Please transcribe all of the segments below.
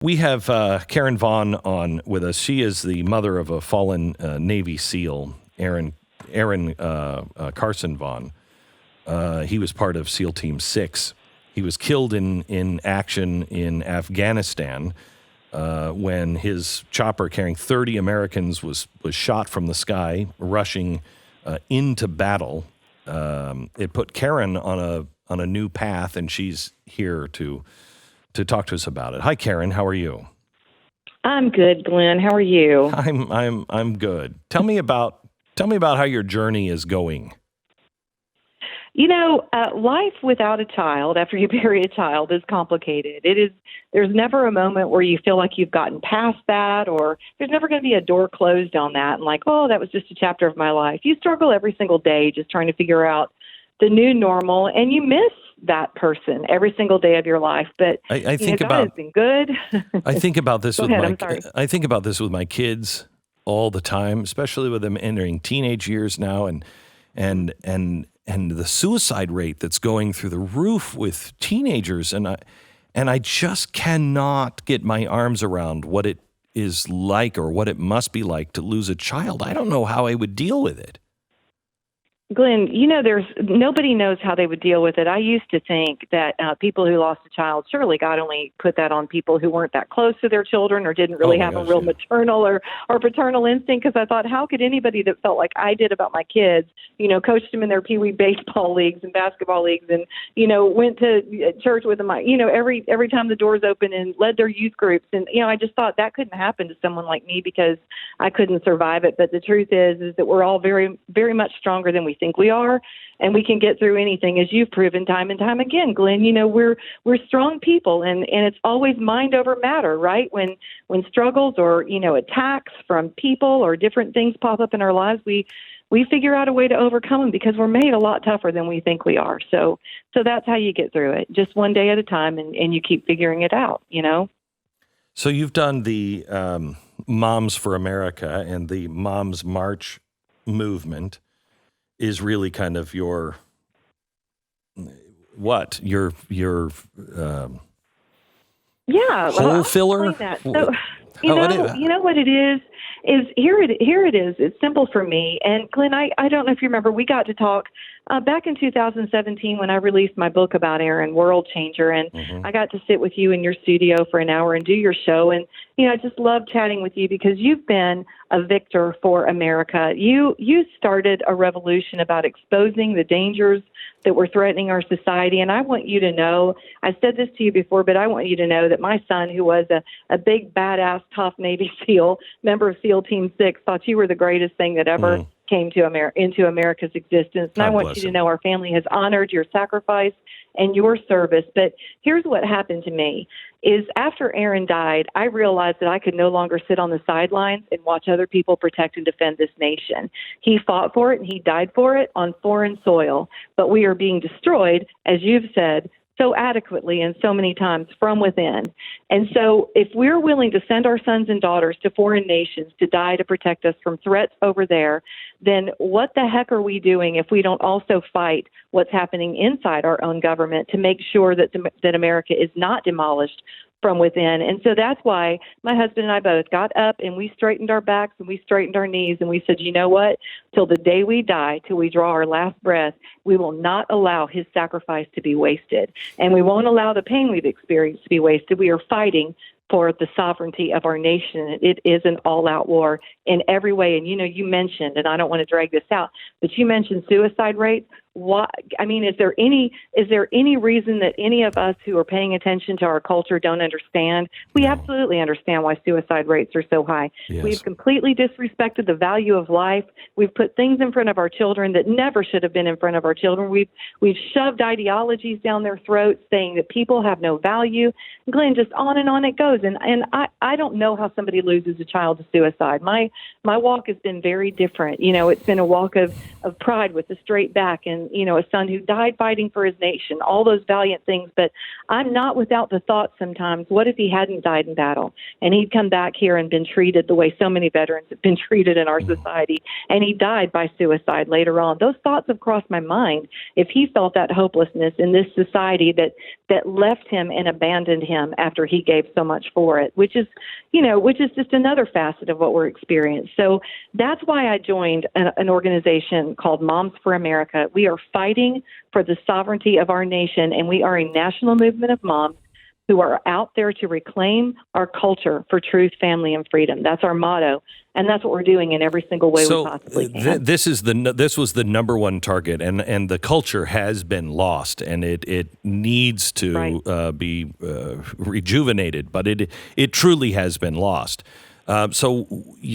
We have Karen Vaughn on with us. She is the mother of a fallen Navy SEAL, Aaron Carson Vaughn. He was part of SEAL Team 6. He was killed in action in Afghanistan when his chopper carrying 30 Americans was shot from the sky, rushing into battle. It put Karen on a new path, and she's here to talk to us about it. Hi, Karen. How are you? I'm good, Glenn. How are you? I'm good. Tell me about how your journey is going. Life without a child, after you bury a child, is complicated. There's never a moment where you feel like you've gotten past that, or there's never going to be a door closed on that and like, oh, that was just a chapter of my life. You struggle every single day just trying to figure out the new normal, and you miss that person every single day of your life. But I think God has been good. I think about this with I think about this with my kids all the time, especially with them entering teenage years now, and the suicide rate that's going through the roof with teenagers, and I just cannot get my arms around what it is like or what it must be like to lose a child. I don't know how I would deal with it. Glenn, there's nobody knows how they would deal with it. I used to think that people who lost a child, surely God only put that on people who weren't that close to their children or didn't really have a real maternal or paternal instinct. Because I thought, how could anybody that felt like I did about my kids, coached them in their peewee baseball leagues and basketball leagues, and went to church with them, every time the doors open and led their youth groups, and I just thought that couldn't happen to someone like me because I couldn't survive it. But the truth is that we're all very, very much stronger than we think we are, and we can get through anything, as you've proven time and time again, Glenn. We're strong people, and it's always mind over matter, right? When struggles or attacks from people or different things pop up in our lives, we figure out a way to overcome them because we're made a lot tougher than we think we are. So that's how you get through it, just one day at a time, and you keep figuring it out. So you've done the Moms for America, and the Moms March movement is really kind of your hole filler? That. So, you know what it is here it is. It's simple for me. And Glenn, I don't know if you remember, we got to talk back in 2017 when I released my book about Aaron, World Changer, and I got to sit with you in your studio for an hour and do your show. And I just love chatting with you because you've been a victor for America. You started a revolution about exposing the dangers that were threatening our society. And I want you to know, I said this to you before, but I want you to know that my son, who was a big, badass, tough Navy SEAL, member of SEAL Team 6, thought you were the greatest thing that ever came to into America's existence. And I want you to know our family has honored your sacrifice and your service. But here's what happened to me is after Aaron died, I realized that I could no longer sit on the sidelines and watch other people protect and defend this nation. He fought for it and he died for it on foreign soil. But we are being destroyed, as you've said, so adequately and so many times from within. And so if we're willing to send our sons and daughters to foreign nations to die to protect us from threats over there, then what the heck are we doing if we don't also fight what's happening inside our own government to make sure that that America is not demolished from within? And so that's why my husband and I both got up and we straightened our backs and we straightened our knees and we said, you know what, till the day we die, till we draw our last breath, we will not allow his sacrifice to be wasted. And we won't allow the pain we've experienced to be wasted. We are fighting for the sovereignty of our nation. It is an all-out war in every way. And, you mentioned, and I don't want to drag this out, but you mentioned suicide rates. Is there any reason that any of us who are paying attention to our culture don't understand? We absolutely understand why suicide rates are so high. Yes. We've completely disrespected the value of life. We've put things in front of our children that never should have been in front of our children. We've shoved ideologies down their throats saying that people have no value. Glenn, just on it goes. And I don't know how somebody loses a child to suicide. My walk has been very different. It's been a walk of pride with a straight back and a son who died fighting for his nation, all those valiant things. But I'm not without the thought sometimes, what if he hadn't died in battle and he'd come back here and been treated the way so many veterans have been treated in our society, and he died by suicide later on? Those thoughts have crossed my mind. If he felt that hopelessness in this society that left him and abandoned him after he gave so much for it, which is just another facet of what we're experiencing. So that's why I joined an organization called Moms for America. We are fighting for the sovereignty of our nation, and we are a national movement of moms who are out there to reclaim our culture for truth, family, and freedom. That's our motto, and that's what we're doing in every single way we possibly can. This was the number one target, and the culture has been lost, and it needs to be rejuvenated, but it truly has been lost. So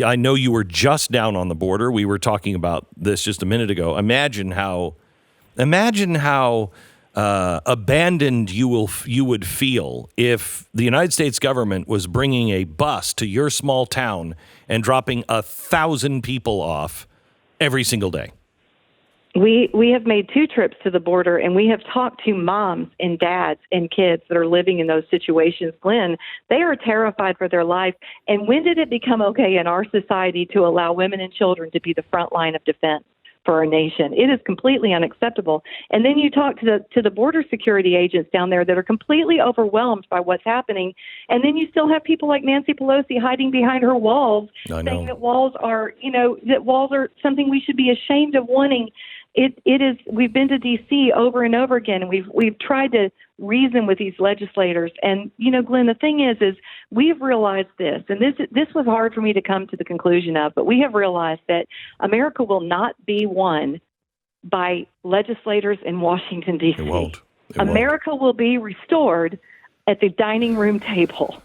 I know you were just down on the border. We were talking about this just a minute ago. Imagine how abandoned you would feel if the United States government was bringing a bus to your small town and dropping 1,000 people off every single day. We have made 2 trips to the border, and we have talked to moms and dads and kids that are living in those situations. Glenn, they are terrified for their life. And when did it become okay in our society to allow women and children to be the front line of defense for our nation? It is completely unacceptable. And then you talk to the border security agents down there that are completely overwhelmed by what's happening. And then you still have people like Nancy Pelosi hiding behind her walls, saying that walls are something we should be ashamed of wanting. It is. We've been to D.C. over and over again, and we've tried to reason with these legislators. And Glenn, the thing is we've realized this, and this was hard for me to come to the conclusion of, but we have realized that America will not be won by legislators in Washington D.C. It won't. America will be restored at the dining room table.